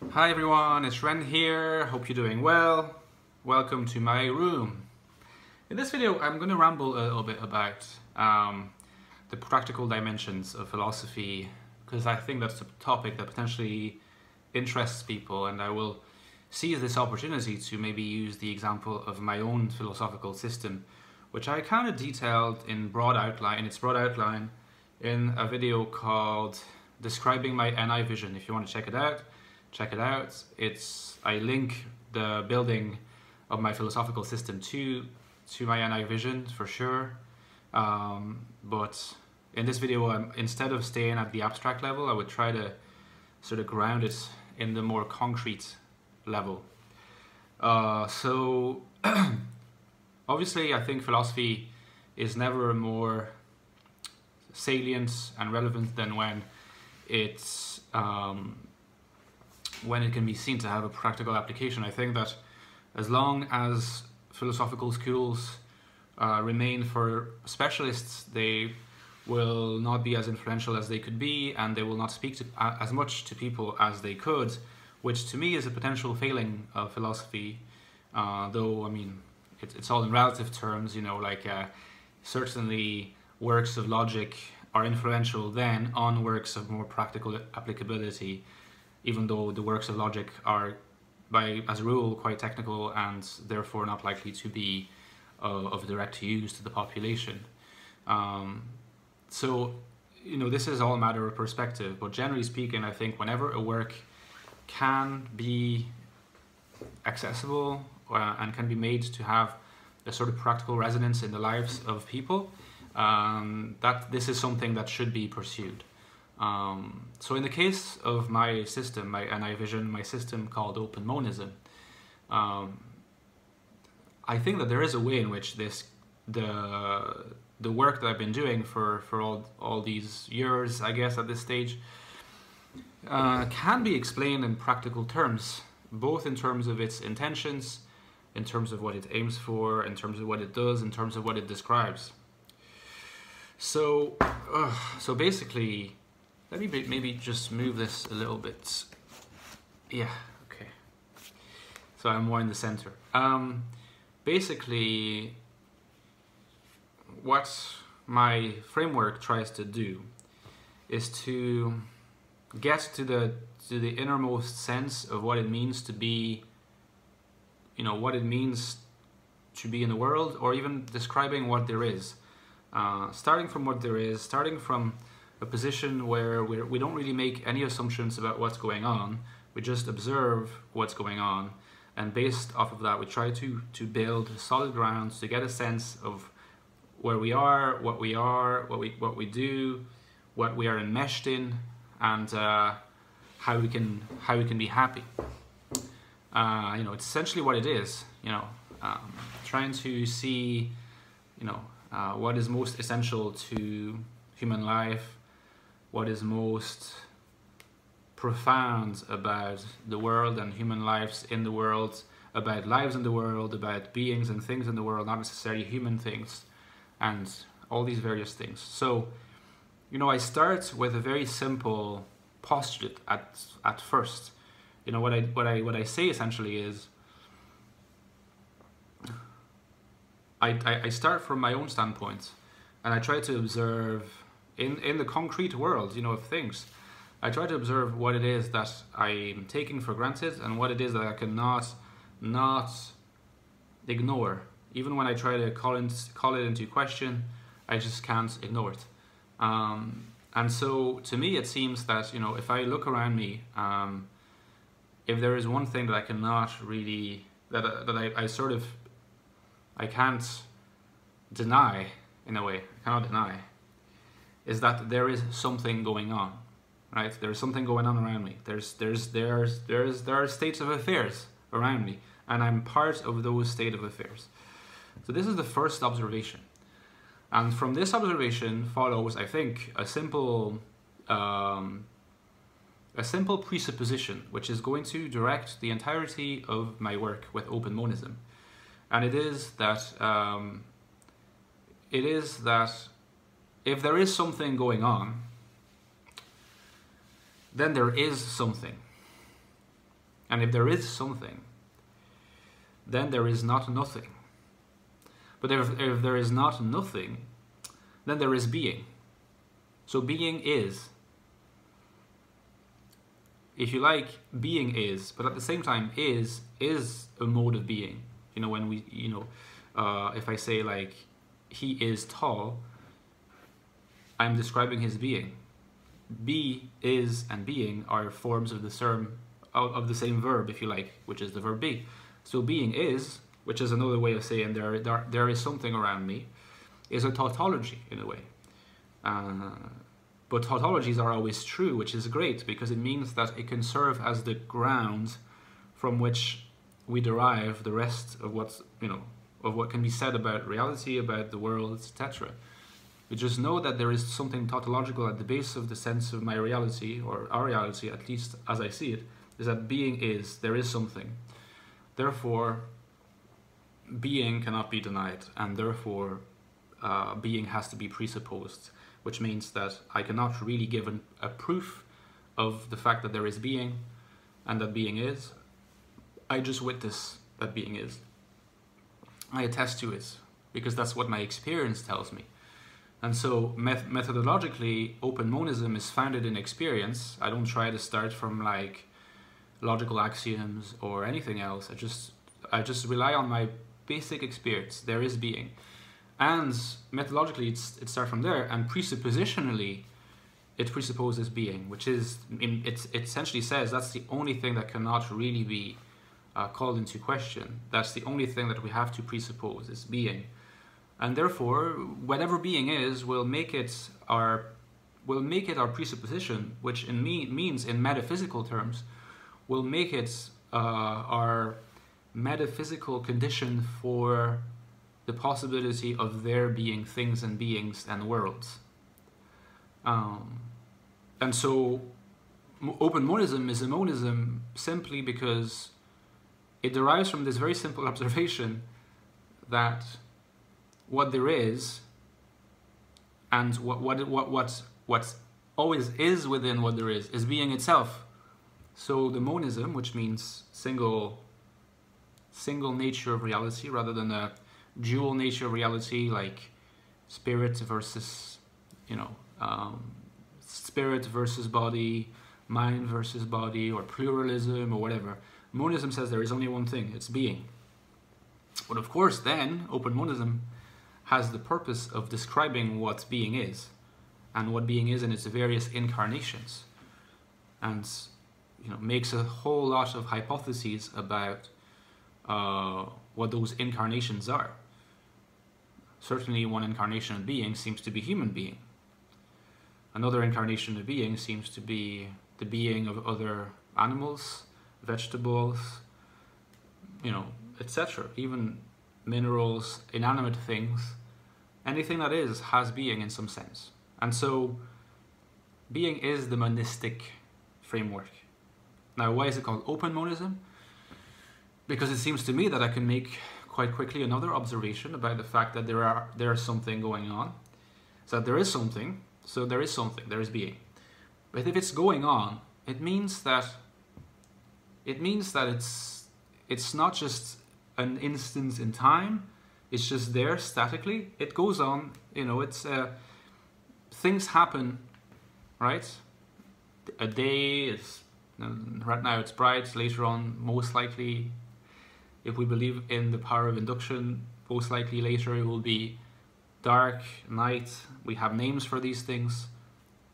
Hi everyone, it's Ren here. Hope you're doing well. Welcome to my room. In this video, I'm going to ramble a little bit about the practical dimensions of philosophy, because I think that's a topic that potentially interests people, and I will seize this opportunity to maybe use the example of my own philosophical system, which I kind of detailed in its broad outline in a video called Describing My NI Vision. If you want to check it out, check it out. I link the building of my philosophical system to my NI vision for sure. But in this video, instead of staying at the abstract level, I would try to sort of ground it in the more concrete level. So obviously, I think philosophy is never more salient and relevant than when it can be seen to have a practical application. I think that as long as philosophical schools remain for specialists, they will not be as influential as they could be, and they will not speak as much to people as they could, which to me is a potential failing of philosophy. Though, I mean, it's all in relative terms, you know, like certainly works of logic are influential then on works of more practical applicability, even though the works of logic are, as a rule, quite technical and therefore not likely to be of direct use to the population. So, you know, this is all a matter of perspective, but generally speaking, I think whenever a work can be accessible and can be made to have a sort of practical resonance in the lives of people, that this is something that should be pursued. So in the case of my system, my NI vision, my system called Open Monism, I think that there is a way in which the work that I've been doing for all these years, I guess at this stage, can be explained in practical terms, both in terms of its intentions, in terms of what it aims for, in terms of what it does, in terms of what it describes. So basically, let me maybe just move this a little bit. Yeah, okay. So I'm more in the center. Basically, what my framework tries to do is to get to the innermost sense of what it means to be, you know, what it means to be in the world, or even describing what there is. Starting from what there is, starting from a position where we don't really make any assumptions about what's going on, we just observe what's going on, and based off of that we try to build solid grounds to get a sense of where we are, what we do, what we are enmeshed in, and how we can be happy. You know, it's essentially what it is, you know, trying to see, you know, what is most essential to human life, what is most profound about the world and human lives in the world, about lives in the world, about beings and things in the world, not necessarily human things, and all these various things. So, you know, I start with a very simple postulate at first. You know, what I say essentially is, I start from my own standpoint, and I try to observe in the concrete world, you know, of things. I try to observe what it is that I'm taking for granted and what it is that I cannot not ignore. Even when I try to call it into question, I just can't ignore it. And so to me, it seems that, you know, if I look around me, if there is one thing that I cannot really, I can't deny, in a way, I cannot deny, is that there is something going on, right? There is something going on around me. There are states of affairs around me, and I'm part of those state of affairs. So this is the first observation. And from this observation follows, I think, a simple presupposition, which is going to direct the entirety of my work with Open Monism. And it is that if there is something going on, then there is something. And if there is something, then there is not nothing. But if there is not nothing, then there is being. So being is. If you like, being is, but at the same time, is a mode of being. You know, when we, if I say like, he is tall, I'm describing his being. Be, is, and being are forms of the same verb, if you like, which is the verb be. So being is, which is another way of saying there is something around me, is a tautology in a way. But tautologies are always true, which is great because it means that it can serve as the ground from which we derive the rest of what can be said about reality, about the world, etc. We just know that there is something tautological at the base of the sense of my reality, or our reality, at least as I see it, is that being is, there is something. Therefore, being cannot be denied, and therefore being has to be presupposed, which means that I cannot really give a proof of the fact that there is being and that being is. I just witness that being is. I attest to it because that's what my experience tells me. And so methodologically, open monism is founded in experience. I don't try to start from like logical axioms or anything else. I just rely on my basic experience. There is being. And methodologically, it starts from there, and presuppositionally, it presupposes being, which is, it essentially says that's the only thing that cannot really be called into question. That's the only thing that we have to presuppose, is being. And therefore, whatever being is, we'll make it our presupposition, which means in metaphysical terms, we'll make it our metaphysical condition for the possibility of there being things and beings and worlds. And so open monism is a monism simply because it derives from this very simple observation that what there is and what always is within what there is being itself. So the monism, which means single nature of reality rather than a dual nature of reality, like spirit versus spirit versus body, mind versus body, or pluralism, or whatever. Monism says there is only one thing, it's being. But of course then, open monism has the purpose of describing what being is, and what being is in its various incarnations, and makes a whole lot of hypotheses about what those incarnations are. Certainly one incarnation of being seems to be human being. Another incarnation of being seems to be the being of other animals, vegetables, etc. Even minerals, inanimate things. Anything that is has being in some sense. And so being is the monistic framework. Now, why is it called open monism? Because it seems to me that I can make quite quickly another observation about the fact that there is something going on. So there is something, so there is something, there is being. But if it's going on, it means that it's not just an instance in time, it's just there statically. It goes on, things happen, right? A day is, right now it's bright, later on, most likely, if we believe in the power of induction, most likely later it will be dark, night. We have names for these things.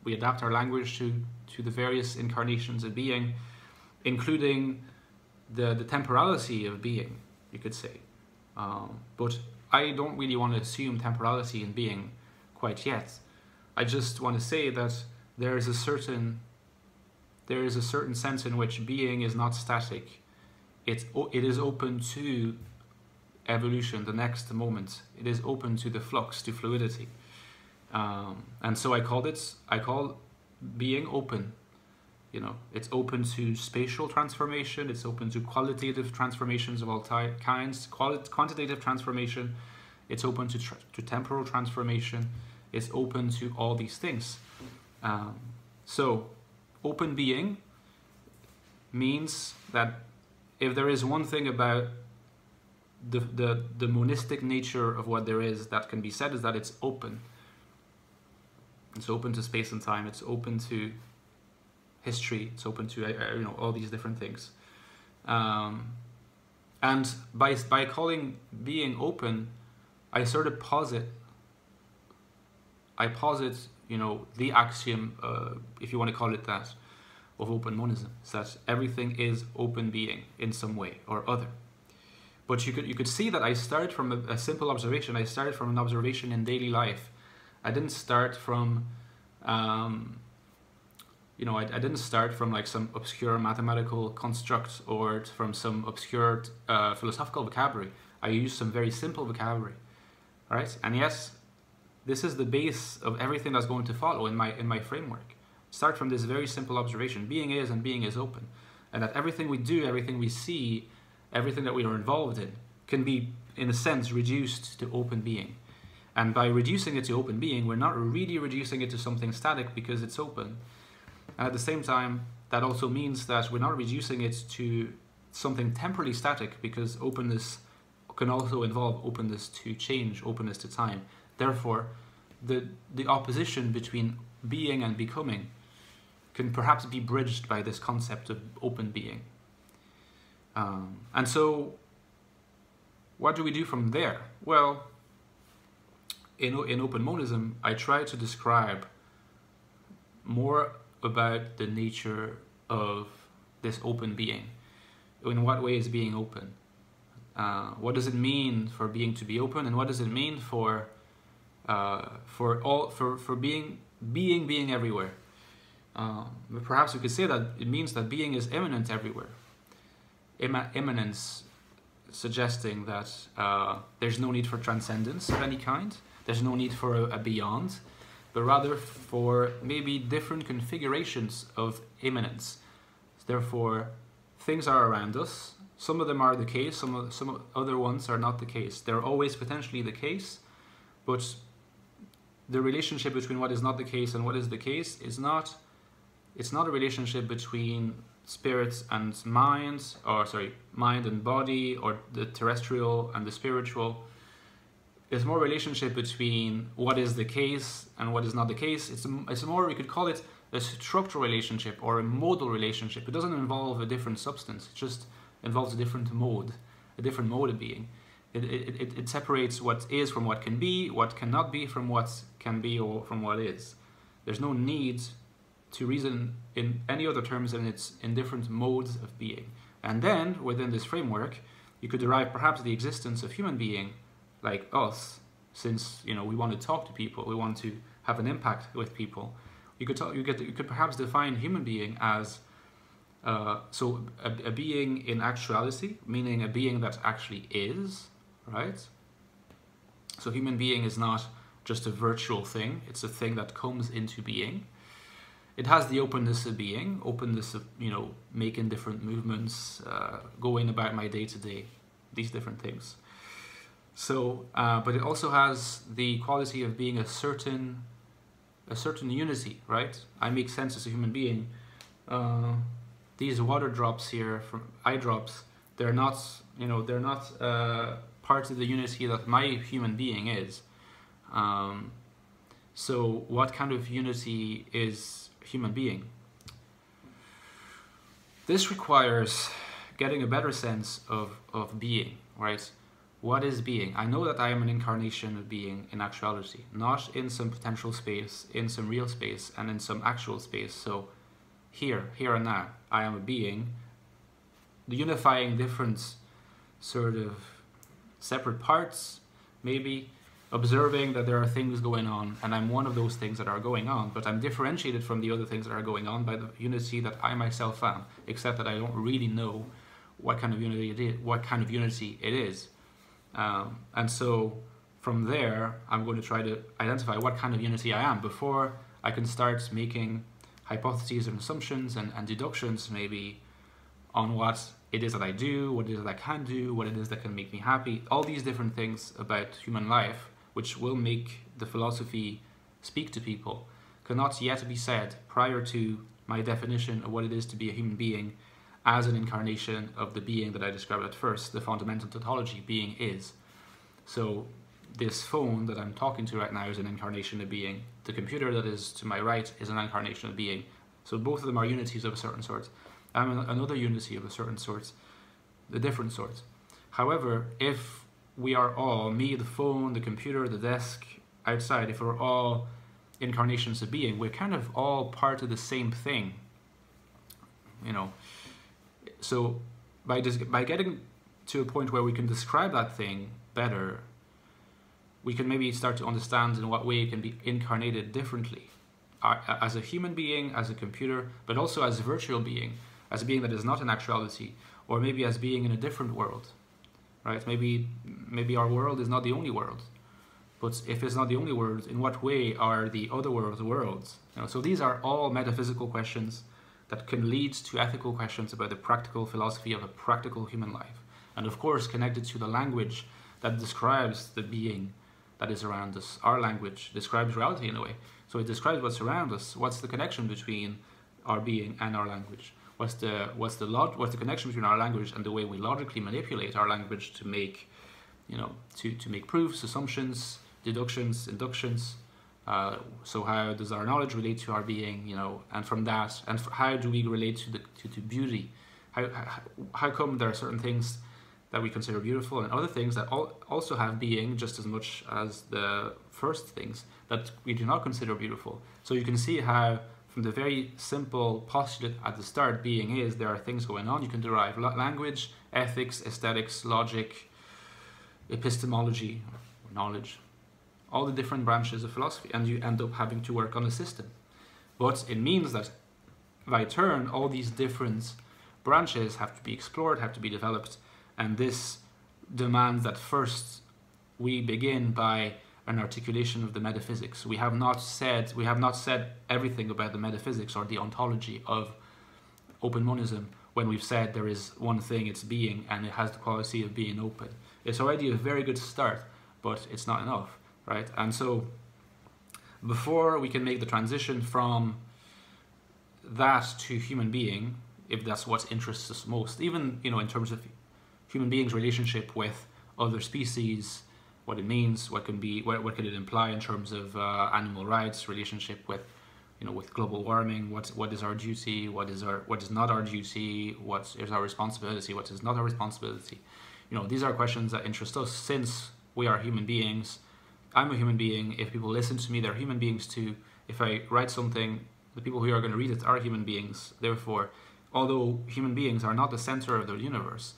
We adapt our language to the various incarnations of being, including the temporality of being, you could say. But I don't really want to assume temporality in being quite yet. I just want to say that there is a certain sense in which being is not static. It is open to evolution, the next moment. It is open to the flux, to fluidity. And so I call being open. It's open to spatial transformation, it's open to qualitative transformations of all kinds, quantitative transformation, it's open to temporal transformation, it's open to all these things. So open being means that if there is one thing about the monistic nature of what there is that can be said, is that it's open. It's open to space and time. It's open to history. It's open to all these different things. And by calling being open, I sort of posit the axiom, if you want to call it that, of open monism, is that everything is open being in some way or other. But you could see that I started from a simple observation. I started from an observation in daily life. I didn't start from I didn't start from like some obscure mathematical construct or from some obscure philosophical vocabulary. I used some very simple vocabulary, right? And yes, this is the base of everything that's going to follow in my framework. Start from this very simple observation: being is, and being is open, and that everything we do, everything we see, everything that we are involved in can be, in a sense, reduced to open being. And by reducing it to open being, we're not really reducing it to something static because it's open. And at the same time, that also means that we're not reducing it to something temporally static, because openness can also involve openness to change, openness to time. Therefore, the opposition between being and becoming can perhaps be bridged by this concept of open being. And so, what do we do from there? Well, in open monism, I try to describe more about the nature of this open being. In what way is being open? What does it mean for being to be open, and what does it mean for being everywhere? Perhaps we could say that it means that being is immanent everywhere. Immanence suggesting that there's no need for transcendence of any kind. There's no need for a beyond, but rather for maybe different configurations of immanence. Therefore, things are around us. Some of them are the case, some other ones are not the case. They're always potentially the case, but the relationship between what is not the case and what is the case is not, it's not a relationship between spirit and mind, or mind and body, or the terrestrial and the spiritual. It's more a relationship between what is the case and what is not the case. It's more, we could call it a structural relationship or a modal relationship. It doesn't involve a different substance. It just involves a different mode of being. It separates what is from what can be, what cannot be from what can be, or from what is. There's no need to reason in any other terms than it's in different modes of being. And then, within this framework, you could derive perhaps the existence of human being, like us, since we want to talk to people, we want to have an impact with people. You could perhaps define human being as a being in actuality, meaning a being that actually is, right? So human being is not just a virtual thing; it's a thing that comes into being. It has the openness of being, openness of making different movements, going about my day to day, these different things. So, but it also has the quality of being a certain unity, right? I make sense as a human being. These water drops here, from eye drops, they're not part of the unity that my human being is. So, what kind of unity is human being? This requires getting a better sense of being, right? What is being? I know that I am an incarnation of being in actuality, not in some potential space, in some real space, and in some actual space. So here and now, I am a being, unifying different sort of separate parts, maybe observing that there are things going on, and I'm one of those things that are going on, but I'm differentiated from the other things that are going on by the unity that I myself am, except that I don't really know what kind of unity it is. And so from there, I'm going to try to identify what kind of unity I am before I can start making hypotheses and assumptions and deductions maybe on what it is that I do, what it is that I can do, what it is that can make me happy, all these different things about human life, which will make the philosophy speak to people, cannot yet be said prior to my definition of what it is to be a human being as an incarnation of the being that I described at first, the fundamental tautology, being is. So this phone that I'm talking to right now is an incarnation of being. The computer that is to my right is an incarnation of being. So both of them are unities of a certain sort. I'm another unity of a certain sort, a different sort. However, if we are all, me, the phone, the computer, the desk, outside, if we're all incarnations of being, we're kind of all part of the same thing, you know. So by getting to a point where we can describe that thing better, we can maybe start to understand in what way it can be incarnated differently, as a human being, as a computer, but also as a virtual being, as a being that is not in actuality, or maybe as being in a different world, right? Maybe our world is not the only world, but if it's not the only world, in what way are the other worlds worlds? You know, so these are all metaphysical questions that can lead to ethical questions about the practical philosophy of a practical human life, and of course connected to the language that describes the being that is around us. Our language describes reality in a way. So it describes what's around us. What's the connection between our being and our language? What's the connection between our language and the way we logically manipulate our language to make, you know, to make proofs, assumptions, deductions, inductions. So how does our knowledge relate to our being, you know, and from that, and how do we relate to beauty? How come there are certain things that we consider beautiful and other things that also have being just as much as the first things that we do not consider beautiful? So you can see how from the very simple postulate at the start, being is, there are things going on. You can derive language, ethics, aesthetics, logic, epistemology, knowledge, all the different branches of philosophy, and you end up having to work on a system. But it means that by turn, all these different branches have to be explored, have to be developed, and this demands that first we begin by an articulation of the metaphysics. We have not said everything about the metaphysics or the ontology of open monism when we've said there is one thing, it's being, and it has the quality of being open. It's already a very good start, but it's not enough, right? And so before we can make the transition from that to human being, if that's what interests us most, even, you know, in terms of human beings' relationship with other species, what it means, what can it imply in terms of animal rights, relationship with, you know, with global warming, what is our duty, what is not our duty, what is our responsibility, what is not our responsibility. You know, these are questions that interest us since we are human beings. I'm a human being. If people listen to me, they're human beings too. If I write something, the people who are going to read it are human beings. Therefore, although human beings are not the center of the universe,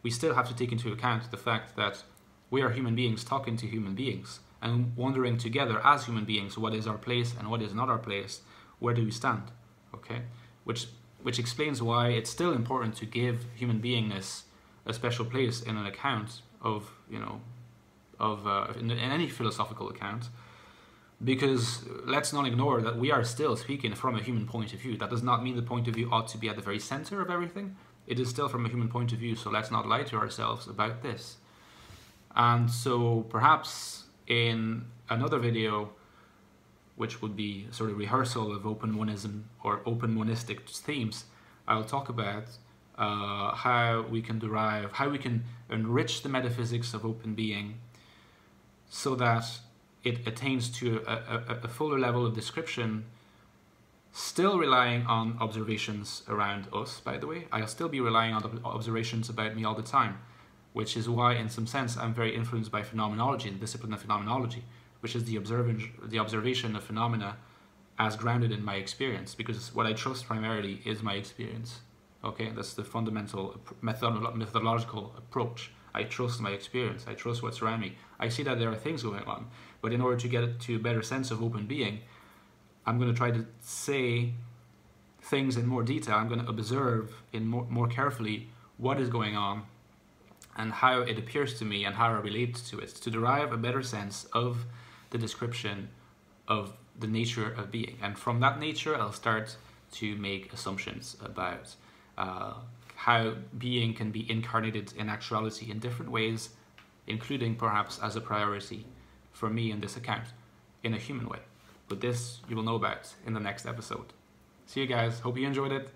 we still have to take into account the fact that we are human beings talking to human beings and wondering together as human beings what is our place and what is not our place, where do we stand, okay? Which explains why it's still important to give human beingness a special place in an account of, you know, in any philosophical account, because let's not ignore that we are still speaking from a human point of view. That does not mean the point of view ought to be at the very center of everything. It is still from a human point of view, so let's not lie to ourselves about this. And so perhaps in another video, which would be a sort of rehearsal of open monism or open monistic themes, I'll talk about how we can enrich the metaphysics of open being so that it attains to a fuller level of description, still relying on observations around us, by the way. I'll still be relying on observations about me all the time, which is why, in some sense, I'm very influenced by phenomenology, the discipline of phenomenology, which is the observation of phenomena as grounded in my experience, because what I trust primarily is my experience. Okay, that's the fundamental methodological approach. I trust my experience. I trust what's around me. I see that there are things going on, but in order to get to a better sense of open being, I'm going to try to say things in more detail. I'm going to observe in more carefully what is going on and how it appears to me and how I relate to it, to derive a better sense of the description of the nature of being. And from that nature, I'll start to make assumptions about how being can be incarnated in actuality in different ways, including perhaps as a priority for me in this account, in a human way. But this you will know about in the next episode. See you guys, hope you enjoyed it.